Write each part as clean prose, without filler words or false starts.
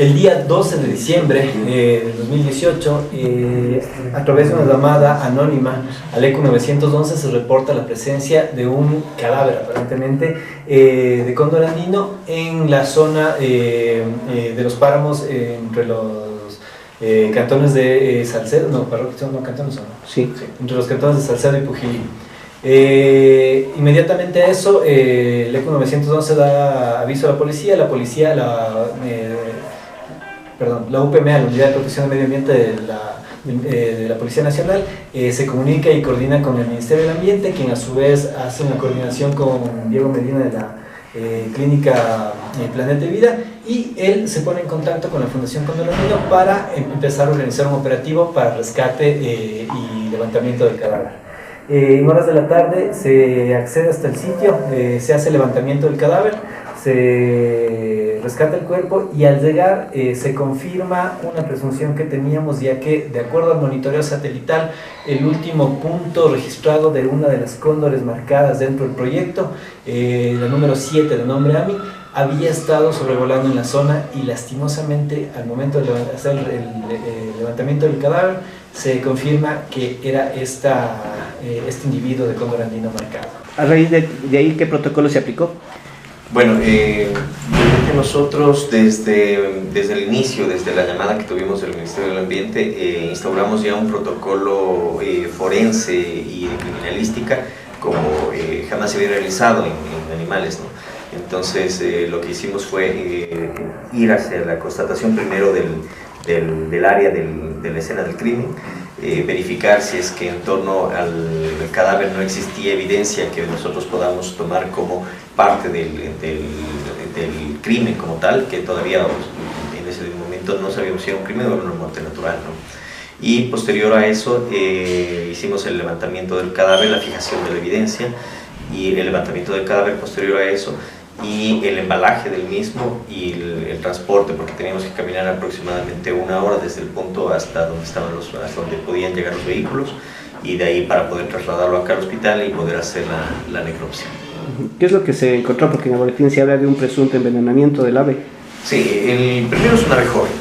El día 12 de diciembre del 2018, a través de una llamada anónima al ECU 911 se reporta la presencia de un cadáver aparentemente de cóndor andino en la zona de los páramos entre los cantones de Salcedo, no, parroquias, no, cantones son, ¿no? Sí. Entre los cantones de Salcedo y Pujilí. Inmediatamente a eso, el ECU 911 da aviso a la policía, la UPMA, la Unidad de Protección del Medio Ambiente de la Policía Nacional, se comunica y coordina con el Ministerio del Ambiente, quien a su vez hace una coordinación con Diego Medina de la Clínica Planeta Vida, y él se pone en contacto con la Fundación Cóndor Andino para empezar a organizar un operativo para rescate y levantamiento del cadáver. En horas de la tarde se accede hasta el sitio, se hace el levantamiento del cadáver, se rescata el cuerpo y al llegar se confirma una presunción que teníamos, ya que de acuerdo al monitoreo satelital, el último punto registrado de una de las cóndores marcadas dentro del proyecto, la número 7 de nombre AMI, había estado sobrevolando en la zona y lastimosamente al momento de hacer el levantamiento del cadáver se confirma que era este individuo de cóndor andino marcado. A raíz de ahí, ¿qué protocolo se aplicó? Bueno, nosotros desde el inicio, desde la llamada que tuvimos del Ministerio del Ambiente, instauramos ya un protocolo forense y de criminalística como jamás se había realizado en animales, ¿no? Entonces lo que hicimos fue ir hacia la constatación primero del área de la escena del crimen, verificar si es que en torno al cadáver no existía evidencia que nosotros podamos tomar como parte del crimen como tal, que todavía en ese momento no sabíamos si era un crimen o una muerte natural, ¿no? Y posterior a eso hicimos el levantamiento del cadáver, la fijación de la evidencia y el levantamiento del cadáver posterior a eso, y el embalaje del mismo y el transporte, porque teníamos que caminar aproximadamente 1 hora desde el punto hasta donde podían llegar los vehículos, y de ahí para poder trasladarlo acá al hospital y poder hacer la necropsia. ¿Qué es lo que se encontró? Porque en el boletín se habla de un presunto envenenamiento del ave. Sí, el primero es un ave joven,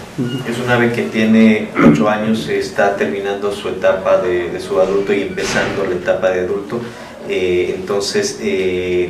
es un ave que tiene 8 años, está terminando su etapa de su adulto y empezando la etapa de adulto. Entonces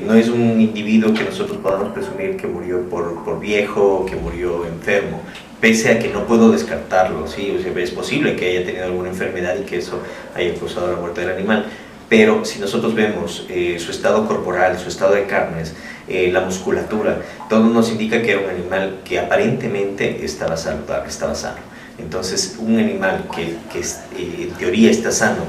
no es un individuo que nosotros podamos presumir que murió por viejo o que murió enfermo, pese a que no puedo descartarlo, ¿sí? O sea, es posible que haya tenido alguna enfermedad y que eso haya causado la muerte del animal, pero si nosotros vemos su estado corporal, su estado de carnes, la musculatura, todo nos indica que era un animal que aparentemente estaba saludable, estaba sano. Entonces un animal que en teoría está sano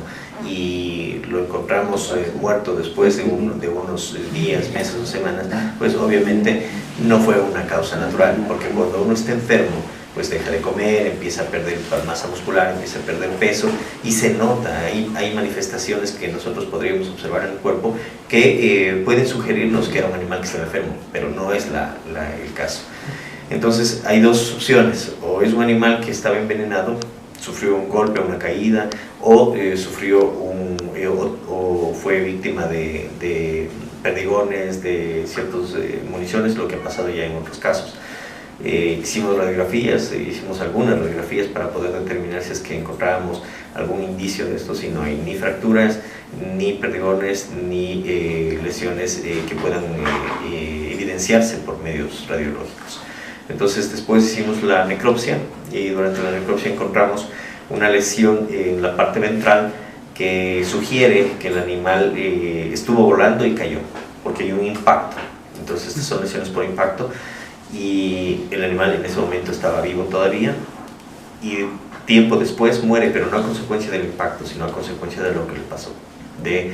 y lo encontramos muerto después de unos días, meses o semanas, pues obviamente no fue una causa natural, porque cuando uno está enfermo, pues deja de comer, empieza a perder masa muscular, empieza a perder peso y se nota, hay manifestaciones que nosotros podríamos observar en el cuerpo que pueden sugerirnos que era un animal que estaba enfermo, pero no es el caso. Entonces hay dos opciones: o es un animal que estaba envenenado, sufrió un golpe, una caída, o o fue víctima de perdigones, de ciertas municiones, lo que ha pasado ya en otros casos. Hicimos radiografías, hicimos algunas radiografías para poder determinar si es que encontrábamos algún indicio de esto, si no hay ni fracturas, ni perdigones, ni lesiones que puedan evidenciarse por medios radiológicos. Entonces después hicimos la necropsia y durante la necropsia encontramos una lesión en la parte ventral que sugiere que el animal estuvo volando y cayó, porque hay un impacto. Entonces estas son lesiones por impacto y el animal en ese momento estaba vivo todavía y tiempo después muere, pero no a consecuencia del impacto, sino a consecuencia de lo que le pasó, de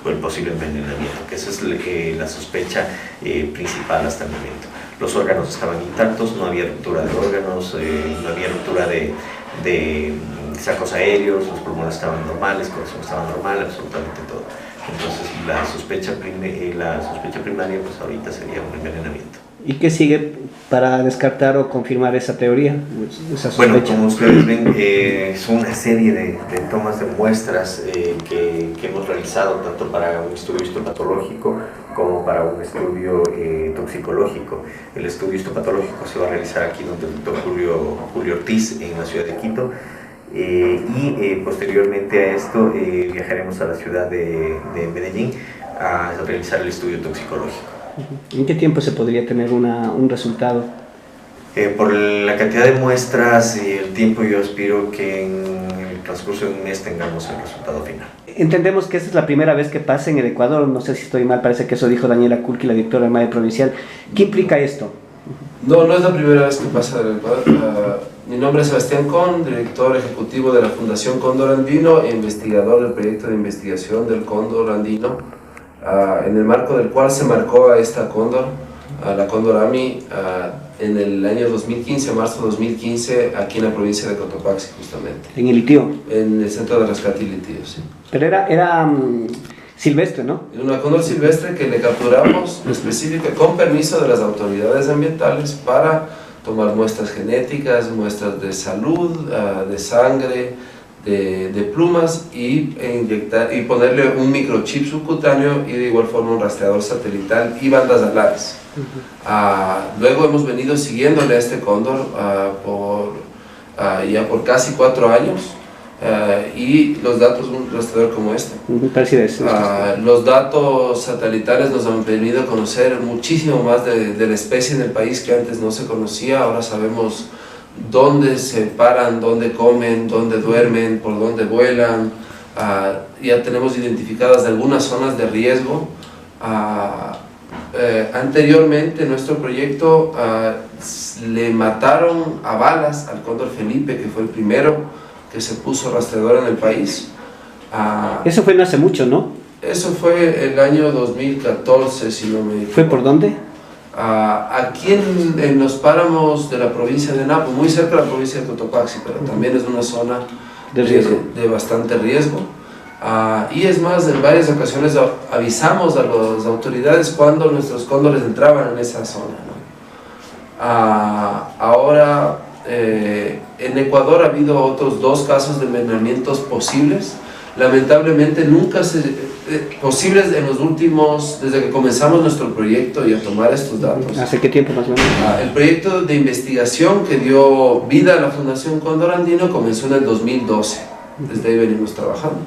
el posible envenenamiento, que esa es la sospecha principal hasta el momento. Los órganos estaban intactos, no había ruptura de órganos, no había ruptura de sacos aéreos, los pulmones estaban normales, el corazón estaba normal, absolutamente todo. Entonces la sospecha primaria pues ahorita sería un envenenamiento. ¿Y qué sigue para descartar o confirmar esa teoría, esa sospecha? Bueno, como ustedes ven, es una serie de tomas de muestras que hemos realizado tanto para un estudio histopatológico como para un estudio toxicológico. El estudio histopatológico se va a realizar aquí donde el doctor Julio Julio Ortiz en la ciudad de Quito. Y posteriormente a esto viajaremos a la ciudad de Medellín a realizar el estudio toxicológico. ¿En qué tiempo se podría tener un resultado? Por la cantidad de muestras y el tiempo, yo aspiro que en el transcurso de un mes tengamos el resultado final. Entendemos que esta es la primera vez que pasa en el Ecuador, no sé si estoy mal, parece que eso dijo Daniela Kulki, la directora del MAE provincial. ¿Qué implica esto? No es la primera vez que pasa en el Ecuador. Mi nombre es Sebastián Con, director ejecutivo de la Fundación Cóndor Andino e investigador del proyecto de investigación del Cóndor Andino, en el marco del cual se marcó a esta cóndor, a la Cóndor AMI, en el año 2015, marzo de 2015, aquí en la provincia de Cotopaxi, justamente. En el Itío. En el centro de rescate y litío, sí. Pero era silvestre, ¿no? Una cóndor silvestre que le capturamos específica con permiso de las autoridades ambientales para tomar muestras genéticas, muestras de salud, de sangre, de plumas y inyectar y ponerle un microchip subcutáneo y de igual forma un rastreador satelital y bandas alares. Luego hemos venido siguiéndole a este cóndor ya por casi 4 años y los datos, un rastreador como este. Los datos satelitales nos han permitido conocer muchísimo más de la especie en el país que antes no se conocía. Ahora sabemos dónde se paran, dónde comen, dónde duermen, por dónde vuelan. Ya tenemos identificadas algunas zonas de riesgo. Anteriormente en nuestro proyecto le mataron a balas al cóndor Felipe, que fue el primero que se puso rastreador en el país. Eso fue no hace mucho, ¿no? Eso fue el año 2014, si no me equivoco. ¿Fue por dónde? Aquí en los páramos de la provincia de Napo, muy cerca de la provincia de Cotopaxi, pero también es una zona de riesgo, de bastante riesgo. Y es más, en varias ocasiones avisamos a las autoridades cuando nuestros cóndores entraban en esa zona, ¿no? Ahora en Ecuador ha habido otros 2 casos de envenenamientos posibles. Lamentablemente nunca posibles en los últimos, desde que comenzamos nuestro proyecto y a tomar estos datos. ¿Hace qué tiempo más o menos? El proyecto de investigación que dio vida a la Fundación Cóndor Andino comenzó en el 2012, desde ahí venimos trabajando.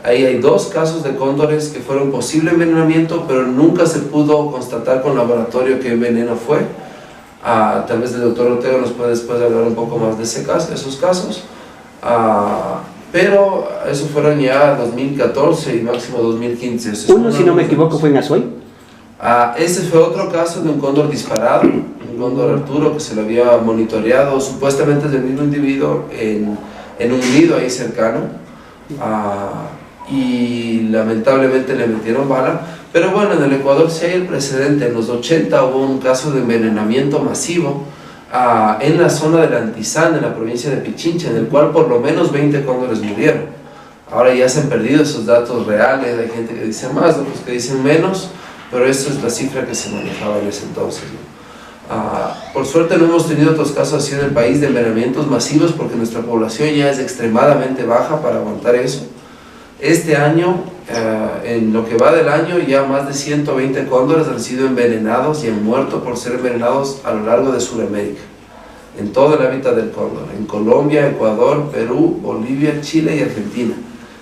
Ahí hay 2 casos de cóndores que fueron posible envenenamiento, pero nunca se pudo constatar con laboratorio qué veneno fue. Tal vez el doctor Ortega nos puede después hablar un poco más de esos casos. Pero eso fueron ya 2014 y máximo 2015. Uno, si no me equivoco, fue en Azuay. Ese fue otro caso de un cóndor disparado, un cóndor Arturo que se lo había monitoreado supuestamente del mismo individuo en un nido ahí cercano. Y lamentablemente le metieron bala. Pero bueno, en el Ecuador sí hay el precedente. En los 80 hubo un caso de envenenamiento masivo en la zona del Antizán, en la provincia de Pichincha, en el cual por lo menos 20 cóndores murieron. Ahora ya se han perdido esos datos reales, hay gente que dice más, otros que dicen menos, pero esa es la cifra que se manejaba en ese entonces, ¿no? Por suerte no hemos tenido otros casos así en el país de envenenamientos masivos, porque nuestra población ya es extremadamente baja para aguantar eso. Este año, en lo que va del año, ya más de 120 cóndores han sido envenenados y han muerto por ser envenenados a lo largo de Sudamérica, en todo el hábitat del cóndor, en Colombia, Ecuador, Perú, Bolivia, Chile y Argentina.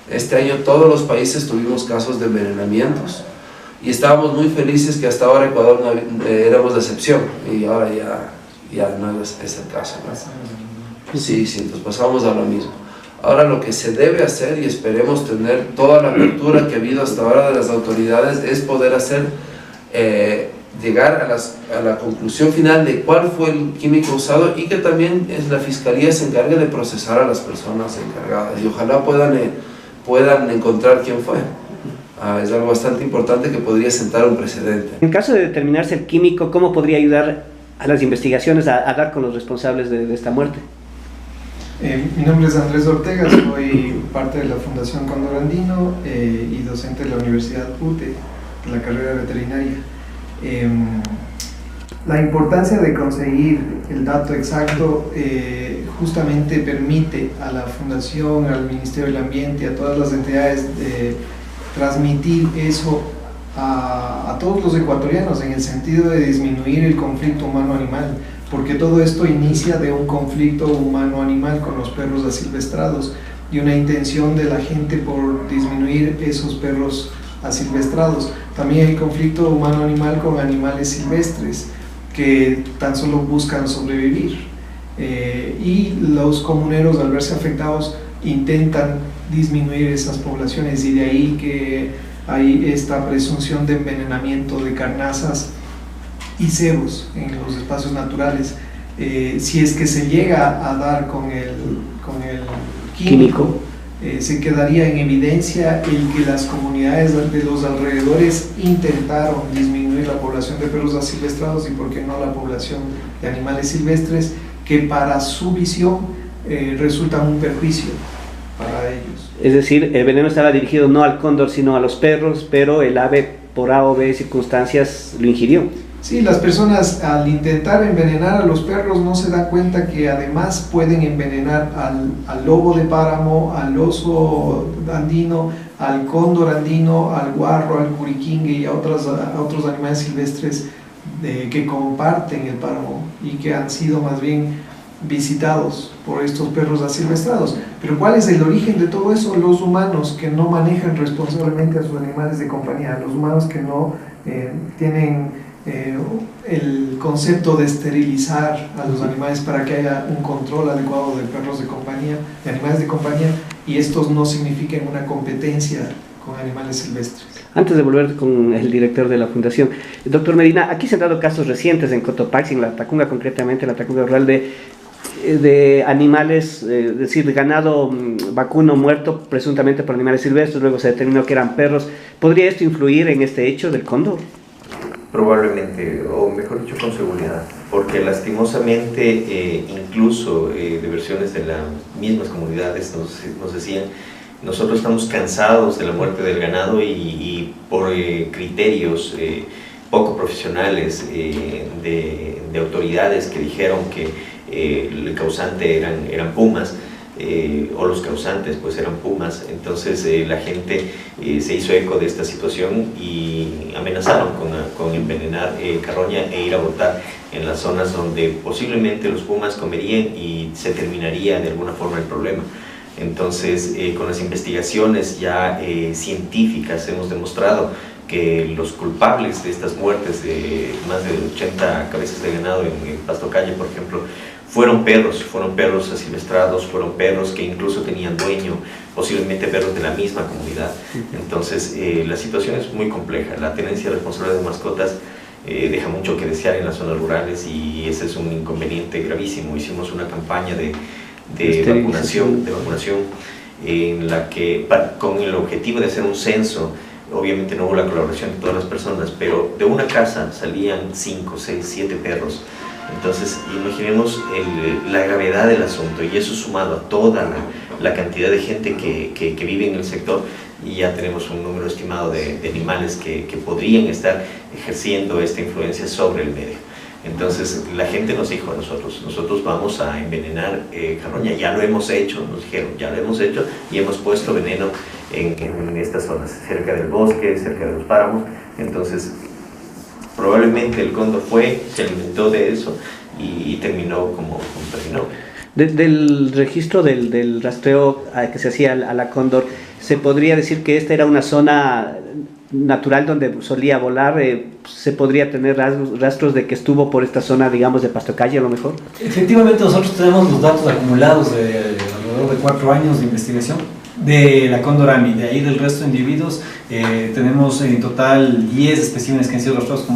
Este año todos los países tuvimos casos de envenenamientos y estábamos muy felices que hasta ahora Ecuador no éramos la excepción, y ahora ya no es el caso, ¿no? Sí, entonces pasamos a lo mismo. Ahora lo que se debe hacer, y esperemos tener toda la apertura que ha habido hasta ahora de las autoridades, es poder llegar a la conclusión final de cuál fue el químico usado, y que también la Fiscalía se encargue de procesar a las personas encargadas, y ojalá puedan encontrar quién fue. Es algo bastante importante que podría sentar un precedente. En caso de determinarse el químico, ¿cómo podría ayudar a las investigaciones a dar con los responsables de esta muerte? Mi nombre es Andrés Ortega, soy parte de la Fundación Cóndor Andino y docente de la Universidad UTE, de la carrera veterinaria. La importancia de conseguir el dato exacto justamente permite a la Fundación, al Ministerio del Ambiente, a todas las entidades transmitir eso a todos los ecuatorianos, en el sentido de disminuir el conflicto humano-animal, porque todo esto inicia de un conflicto humano-animal con los perros asilvestrados y una intención de la gente por disminuir esos perros asilvestrados. También hay conflicto humano-animal con animales silvestres que tan solo buscan sobrevivir, y los comuneros, al verse afectados, intentan disminuir esas poblaciones, y de ahí que hay esta presunción de envenenamiento de carnazas y cebos en los espacios naturales. Si es que se llega a dar con el químico, se quedaría en evidencia el que las comunidades de los alrededores intentaron disminuir la población de perros asilvestrados y por qué no la población de animales silvestres, que para su visión resultan un perjuicio para ellos. Es decir, el veneno estaba dirigido no al cóndor sino a los perros, pero el ave por A o B circunstancias lo ingirió. Sí, las personas al intentar envenenar a los perros no se dan cuenta que además pueden envenenar al lobo de páramo, al oso andino, al cóndor andino, al guarro, al curiquingue y a otros animales silvestres que comparten el páramo y que han sido más bien visitados por estos perros asilvestrados. Pero ¿cuál es el origen de todo eso? Los humanos que no manejan responsablemente a sus animales de compañía, los humanos que no tienen el concepto de esterilizar a los animales para que haya un control adecuado de perros de compañía, de animales de compañía, y estos no signifiquen una competencia con animales silvestres. Antes de volver con el director de la fundación, doctor Medina, aquí se han dado casos recientes en Cotopaxi, en la Tacunga concretamente, en la Tacunga rural, de animales, es decir, de ganado vacuno muerto presuntamente por animales silvestres, luego se determinó que eran perros. ¿Podría esto influir en este hecho del cóndor? Probablemente, o mejor dicho, con seguridad, porque lastimosamente incluso de versiones de las mismas comunidades nos decían: nosotros estamos cansados de la muerte del ganado y por criterios poco profesionales de autoridades que dijeron que el causante eran pumas, o los causantes pues eran pumas. Entonces la gente se hizo eco de esta situación y amenazaron con envenenar carroña e ir a botar en las zonas donde posiblemente los pumas comerían y se terminaría de alguna forma el problema. Entonces con las investigaciones ya científicas hemos demostrado que los culpables de estas muertes de más de 80 cabezas de ganado en Pasto Calle, por ejemplo, fueron perros asilvestrados, fueron perros que incluso tenían dueño, posiblemente perros de la misma comunidad. Entonces la situación es muy compleja. La tenencia responsable de mascotas deja mucho que desear en las zonas rurales y ese es un inconveniente gravísimo. Hicimos una campaña de vacunación en la que, con el objetivo de hacer un censo. Obviamente no hubo la colaboración de todas las personas, pero de una casa salían 5, 6, 7 perros. Entonces imaginemos la gravedad del asunto, y eso sumado a toda la cantidad de gente que vive en el sector, y ya tenemos un número estimado de animales que podrían estar ejerciendo esta influencia sobre el medio. Entonces la gente nos dijo a nosotros vamos a envenenar carroña, ya lo hemos hecho, nos dijeron, ya lo hemos hecho y hemos puesto veneno en estas zonas, cerca del bosque, cerca de los páramos. Entonces probablemente el cóndor se alimentó de eso y terminó como terminó. Del registro del rastreo que se hacía a la cóndor, ¿se podría decir que esta era una zona natural donde solía volar? ¿Se podría tener rastros de que estuvo por esta zona, digamos, de Pasto Calle a lo mejor? Efectivamente, nosotros tenemos los datos acumulados de alrededor de 4 años de investigación de la cóndor AMI. De ahí del resto de individuos tenemos en total 10 especímenes que han sido rastreados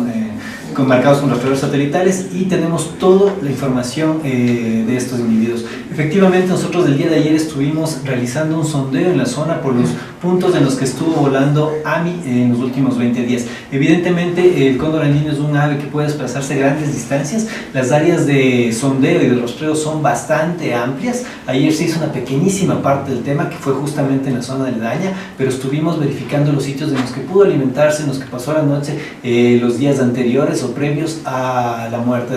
marcados con rastreadores satelitales, y tenemos toda la información de estos individuos. Efectivamente, nosotros el día de ayer estuvimos realizando un sondeo en la zona por los puntos en los que estuvo volando AMI en los últimos 20 días. Evidentemente, el cóndor andino es un ave que puede desplazarse grandes distancias. Las áreas de sondeo y de rastreo son bastante amplias. Ayer se hizo una pequeñísima parte del tema que fue justamente en la zona aledaña, pero estuvimos verificando los sitios en los que pudo alimentarse, en los que pasó la noche los días anteriores o previos a la muerte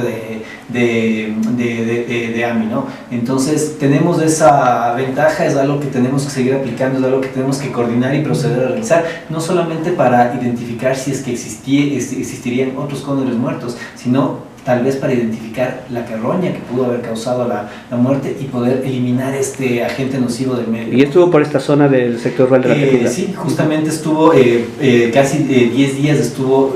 de AMI, ¿no? Entonces tenemos esa ventaja, es algo que tenemos que seguir aplicando, es algo que tenemos que coordinar y proceder a realizar, no solamente para identificar si es que existirían otros cóndores muertos, sino tal vez para identificar la carroña que pudo haber causado la muerte y poder eliminar este agente nocivo del medio. ¿Y estuvo por esta zona del sector rural de la Tacunga? Sí, justamente estuvo casi 10 días estuvo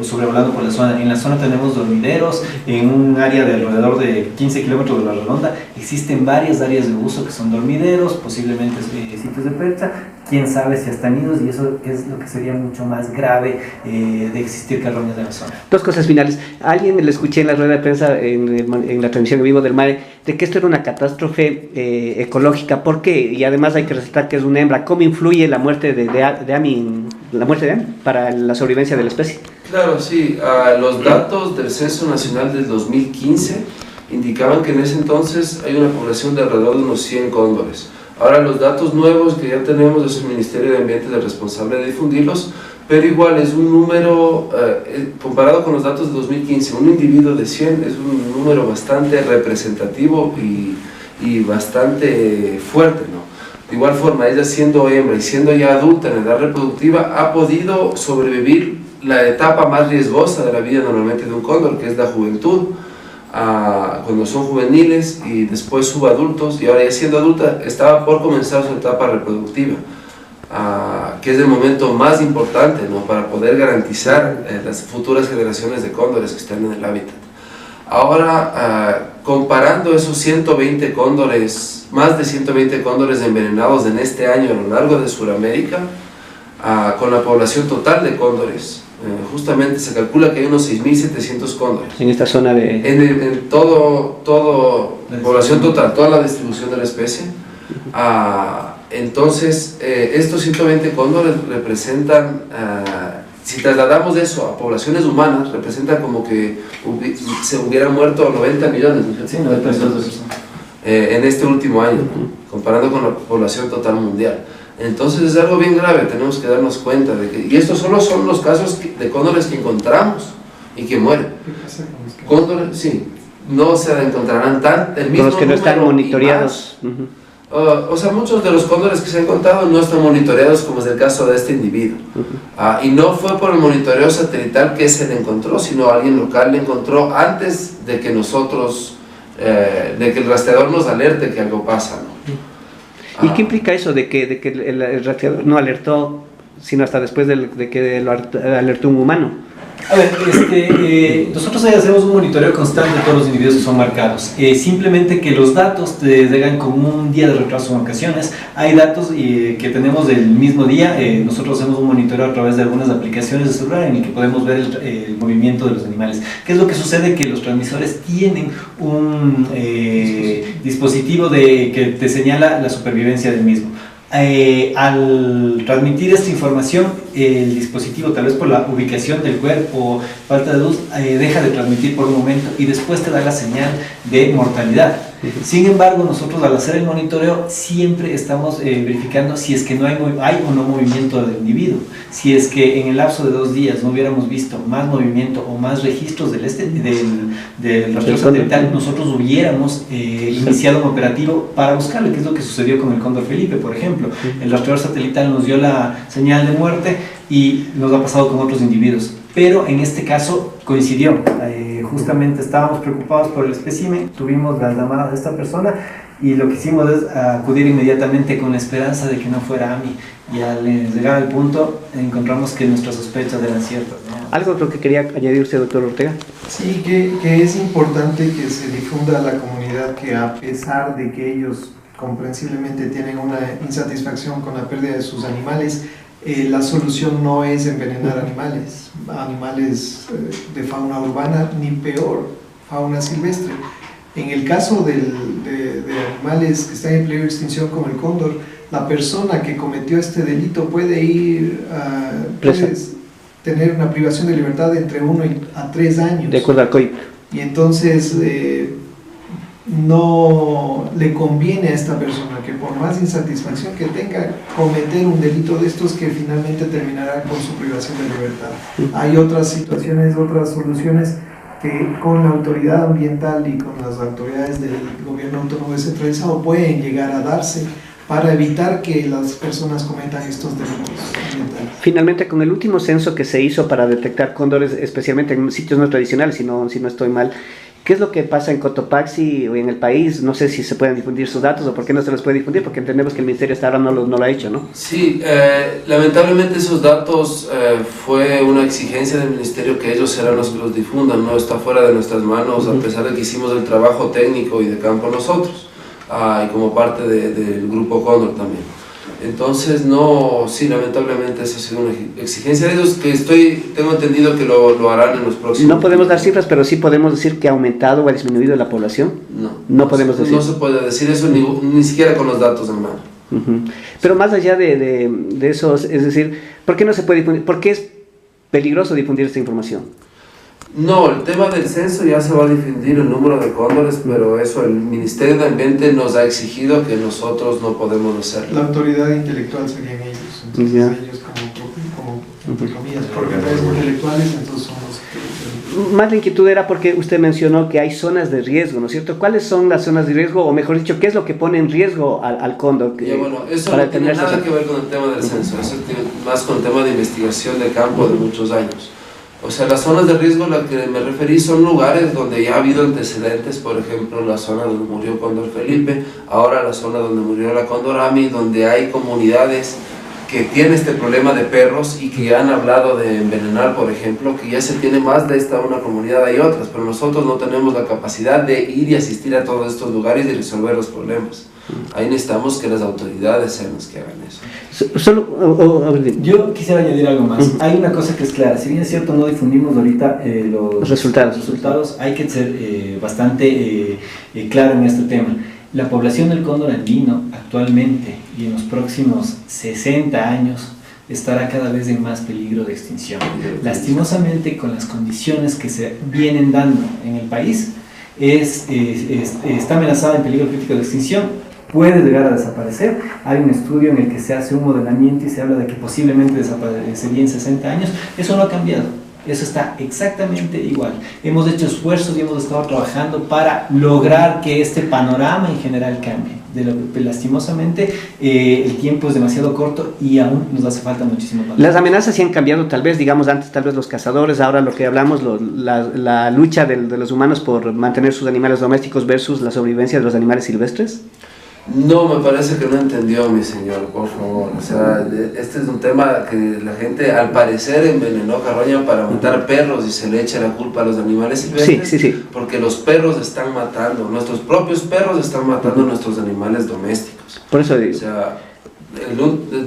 sobrevolando por la zona. En la zona tenemos dormideros, en un área de alrededor de 15 kilómetros de la redonda existen varias áreas de uso que son dormideros, posiblemente sitios de percha. Quién sabe si están idos, y eso es lo que sería mucho más grave de existir carroñas en la zona. Dos cosas finales. A alguien le escuché en la rueda de prensa, en la transmisión en vivo del MAE, de que esto era una catástrofe ecológica. ¿Por qué? Y además hay que resaltar que es una hembra. ¿Cómo influye la muerte de Ami para la sobrevivencia de la especie? Claro, sí. Los datos del Censo Nacional del 2015 indicaban que en ese entonces hay una población de alrededor de unos 100 cóndores. Ahora los datos nuevos que ya tenemos es el Ministerio de Ambiente el responsable de difundirlos, pero igual es un número, comparado con los datos de 2015, un individuo de 100 es un número bastante representativo y bastante fuerte, ¿no? De igual forma, ella siendo hembra y siendo ya adulta en edad reproductiva, ha podido sobrevivir la etapa más riesgosa de la vida normalmente de un cóndor, que es la juventud, cuando son juveniles y después subadultos, y ahora ya siendo adulta estaba por comenzar su etapa reproductiva, que es el momento más importante, ¿no?, para poder garantizar las futuras generaciones de cóndores que están en el hábitat. Ahora, comparando esos 120 cóndores, más de 120 cóndores envenenados en este año a lo largo de Sudamérica, con la población total de cóndores, justamente se calcula que hay unos 6.700 cóndores. En esta zona de... En todo población total, toda la distribución de la especie. Entonces, estos 120 cóndores representan, si trasladamos eso a poblaciones humanas, representa como que se hubieran muerto 90 millones, ¿no? Sí, 90 millones en este último año, comparando con la población total mundial. Entonces es algo bien grave, tenemos que darnos cuenta de que, y estos solo son los casos de cóndores que encontramos y que mueren. Cóndores, sí, no se encontrarán el mismo los que no están monitoreados. O sea, muchos de los cóndores que se han encontrado no están monitoreados, como es el caso de este individuo. Y no fue por el monitoreo satelital que se le encontró, sino alguien local le encontró antes de que nosotros, de que el rastreador nos alerte que algo pasa, ¿no? ¿Y qué implica eso de que el rastreador no alertó, sino hasta después de que lo alertó un humano? A ver, nosotros ahí hacemos un monitoreo constante de todos los individuos que son marcados. Simplemente que los datos te llegan con un día de retraso en ocasiones. Hay datos que tenemos del mismo día. Nosotros hacemos un monitoreo a través de algunas aplicaciones de celular en el que podemos ver el movimiento de los animales. ¿Qué es lo que sucede? Que los transmisores tienen un dispositivo que te señala la supervivencia del mismo. Al transmitir esta información, el dispositivo, tal vez por la ubicación del cuerpo o falta de luz, deja de transmitir por un momento y después te da la señal de mortalidad. Sin embargo, nosotros al hacer el monitoreo siempre estamos verificando si es que no hay o no movimiento del individuo. Si es que en el lapso de 2 días no hubiéramos visto más movimiento o más registros del rastreo satelital, nosotros hubiéramos iniciado un operativo para buscarlo, que es lo que sucedió con el cóndor Felipe, por ejemplo. El rastreador satelital nos dio la señal de muerte y nos ha pasado con otros individuos. Pero en este caso coincidió. Justamente estábamos preocupados por el espécimen, tuvimos la llamada de esta persona y lo que hicimos es acudir inmediatamente con la esperanza de que no fuera Ami. Y al llegar al punto encontramos que nuestras sospechas eran ciertas, ¿no? ¿Algo creo que quería añadir usted, doctor Ortega? Sí, que es importante que se difunda a la comunidad que, a pesar de que ellos comprensiblemente tienen una insatisfacción con la pérdida de sus animales, la solución no es envenenar animales de fauna urbana, ni peor, fauna silvestre. En el caso de animales que están en peligro de extinción como el cóndor, la persona que cometió este delito puede tener una privación de libertad de entre 1 a 3 años. De acuerdo al COIP. Y entonces no le conviene a esta persona, que por más insatisfacción que tenga, cometer un delito de estos que finalmente terminará con su privación de libertad. Hay otras situaciones, otras soluciones que con la autoridad ambiental y con las autoridades del gobierno autónomo descentralizado pueden llegar a darse para evitar que las personas cometan estos delitos ambientales. Finalmente, con el último censo que se hizo para detectar cóndores, especialmente en sitios no tradicionales, si no estoy mal, ¿qué es lo que pasa en Cotopaxi o en el país? No sé si se pueden difundir sus datos o por qué no se los puede difundir, porque entendemos que el Ministerio hasta ahora no lo ha hecho, ¿no? Sí, lamentablemente esos datos fue una exigencia del Ministerio que ellos serán los que los difundan, no está fuera de nuestras manos, a pesar de que hicimos el trabajo técnico y de campo nosotros, y como parte del Grupo Cóndor también. Entonces, no, sí, lamentablemente esa ha sido una exigencia de ellos que tengo entendido que lo harán en los próximos. No podemos dar cifras, pero sí podemos decir que ha aumentado o ha disminuido la población. No podemos decir. No se puede decir eso ni siquiera con los datos en mano. Pero más allá de eso, es decir, ¿por qué no se puede difundir? ¿Por qué es peligroso difundir esta información? No, el tema del censo ya se va a difundir el número de cóndores, pero eso el Ministerio de Ambiente nos ha exigido que nosotros no podemos hacerlo. La autoridad intelectual serían ellos, entonces ellos como entre comillas, propietarios intelectuales, entonces son los que... Más la inquietud era porque usted mencionó que hay zonas de riesgo, ¿no es cierto? ¿Cuáles son las zonas de riesgo? O mejor dicho, ¿qué es lo que pone en riesgo al cóndor? Bueno, eso no tiene nada que ver con el tema del censo, eso tiene más con el tema de investigación de campo de muchos años. O sea, las zonas de riesgo a las que me referí son lugares donde ya ha habido antecedentes, por ejemplo, la zona donde murió Cóndor Felipe, ahora la zona donde murió la Cóndor Ami, donde hay comunidades que tienen este problema de perros y que ya han hablado de envenenar, por ejemplo, que ya se tiene más de una comunidad, hay otras, pero nosotros no tenemos la capacidad de ir y asistir a todos estos lugares y resolver los problemas. Ahí necesitamos que las autoridades sean las que hagan eso. Yo quisiera añadir algo más. Hay una cosa que es clara, si bien es cierto no difundimos ahorita los resultados, hay que ser bastante claro en este tema. La población del cóndor andino actualmente y en los próximos 60 años estará cada vez en más peligro de extinción. Lastimosamente, con las condiciones que se vienen dando en el país, está amenazada en peligro crítico de extinción. Puede llegar a desaparecer. Hay un estudio en el que se hace un modelamiento y se habla de que posiblemente desaparecería en 60 años. Eso no ha cambiado, eso está exactamente igual. Hemos hecho esfuerzos y hemos estado trabajando para lograr que este panorama en general cambie. Lastimosamente el tiempo es demasiado corto y aún nos hace falta muchísimo más. Las amenazas sí han cambiado, tal vez, digamos, antes tal vez los cazadores, ahora lo que hablamos, la lucha de los humanos por mantener sus animales domésticos versus la sobrevivencia de los animales silvestres. No, me parece que no entendió, mi señor, por favor. O sea, este es un tema que la gente al parecer envenenó carroña para matar perros y se le echa la culpa a los animales silvestres. Sí. Porque los perros están matando, nuestros propios perros están matando a nuestros animales domésticos. Por eso digo. O sea,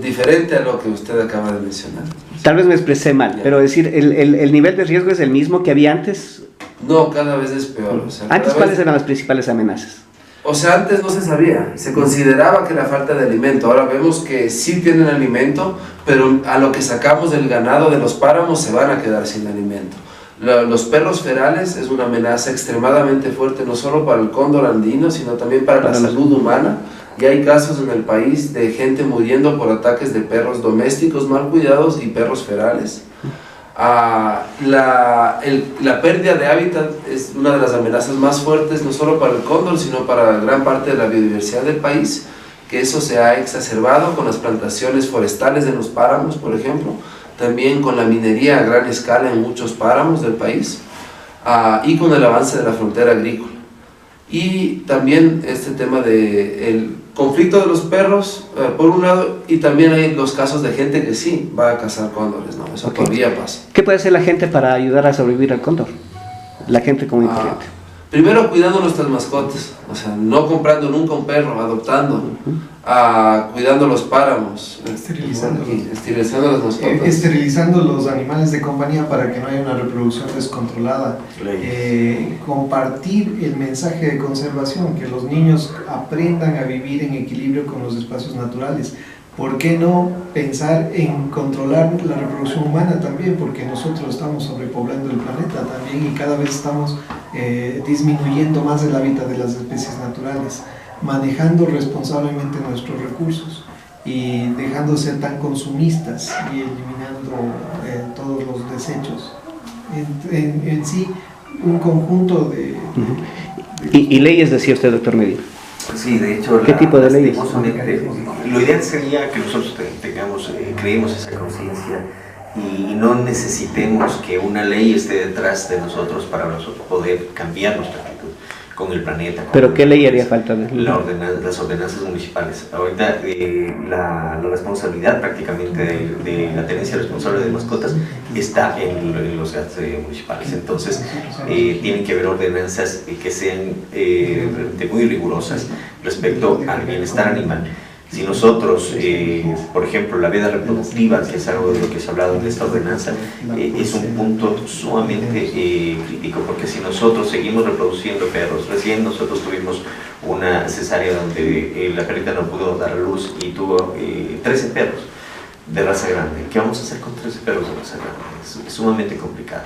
diferente a lo que usted acaba de mencionar. Tal vez me expresé mal, pero decir, ¿el nivel de riesgo es el mismo que había antes? No, cada vez es peor. O sea, ¿Antes cuáles eran las principales amenazas? O sea, antes no se sabía, se consideraba que era falta de alimento. Ahora vemos que sí tienen alimento, pero a lo que sacamos del ganado de los páramos se van a quedar sin alimento. Los perros ferales es una amenaza extremadamente fuerte, no solo para el cóndor andino, sino también para la salud humana. Y hay casos en el país de gente muriendo por ataques de perros domésticos mal cuidados y perros ferales. La pérdida de hábitat es una de las amenazas más fuertes, no solo para el cóndor, sino para gran parte de la biodiversidad del país, que eso se ha exacerbado con las plantaciones forestales en los páramos, por ejemplo, también con la minería a gran escala en muchos páramos del país, y con el avance de la frontera agrícola. Y también este tema del conflicto de los perros, por un lado, y también hay los casos de gente que sí va a cazar cóndores, ¿no? Eso todavía pasa. ¿Qué puede hacer la gente para ayudar a sobrevivir al cóndor? La gente común y corriente. Primero, cuidando nuestras mascotas, o sea, no comprando nunca un perro, adoptando, cuidando los páramos, esterilizando las mascotas. Esterilizando los animales de compañía para que no haya una reproducción descontrolada. Compartir el mensaje de conservación, que los niños aprendan a vivir en equilibrio con los espacios naturales. ¿Por qué no pensar en controlar la reproducción humana también? Porque nosotros estamos sobrepoblando el planeta también y cada vez estamos disminuyendo más el hábitat de las especies naturales, manejando responsablemente nuestros recursos y dejando de ser tan consumistas y eliminando todos los desechos. En sí, un conjunto de... ¿Y leyes decía usted, doctor Medina? Sí, de hecho, ¿Qué tipo de leyes? lastimosamente, lo ideal sería que nosotros tengamos, creemos esa conciencia y no necesitemos que una ley esté detrás de nosotros para nosotros poder cambiar nuestra actitud con el planeta. ¿Pero qué ley haría falta? Las ordenanzas municipales. Ahorita la responsabilidad prácticamente de la tenencia responsable de mascotas está en los gastos municipales. Entonces, tienen que haber ordenanzas que sean realmente muy rigurosas respecto al bienestar animal. Si nosotros, por ejemplo, la vida reproductiva, que es algo de lo que se ha hablado en esta ordenanza, es un punto sumamente crítico, porque si nosotros seguimos reproduciendo perros, recién nosotros tuvimos una cesárea donde la perrita no pudo dar a luz y tuvo 13 perros de raza grande. ¿Qué vamos a hacer con 13 perros de raza grande? Es sumamente complicado.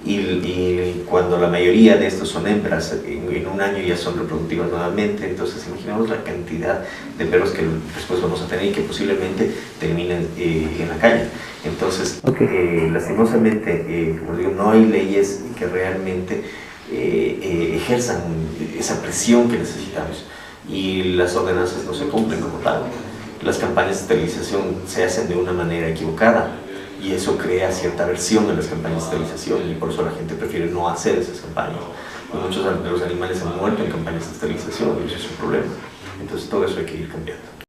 Y cuando la mayoría de estos son hembras, en un año ya son reproductivas nuevamente, entonces imaginemos la cantidad de perros que después vamos a tener y que posiblemente terminen en la calle. Entonces, lastimosamente, como digo, no hay leyes que realmente ejerzan esa presión que necesitamos y las ordenanzas no se cumplen como tal. Las campañas de esterilización se hacen de una manera equivocada. Y eso crea cierta aversión en las campañas de esterilización y por eso la gente prefiere no hacer esas campañas. Muchos de los animales han muerto en campañas de esterilización y eso es un problema. Entonces todo eso hay que ir cambiando.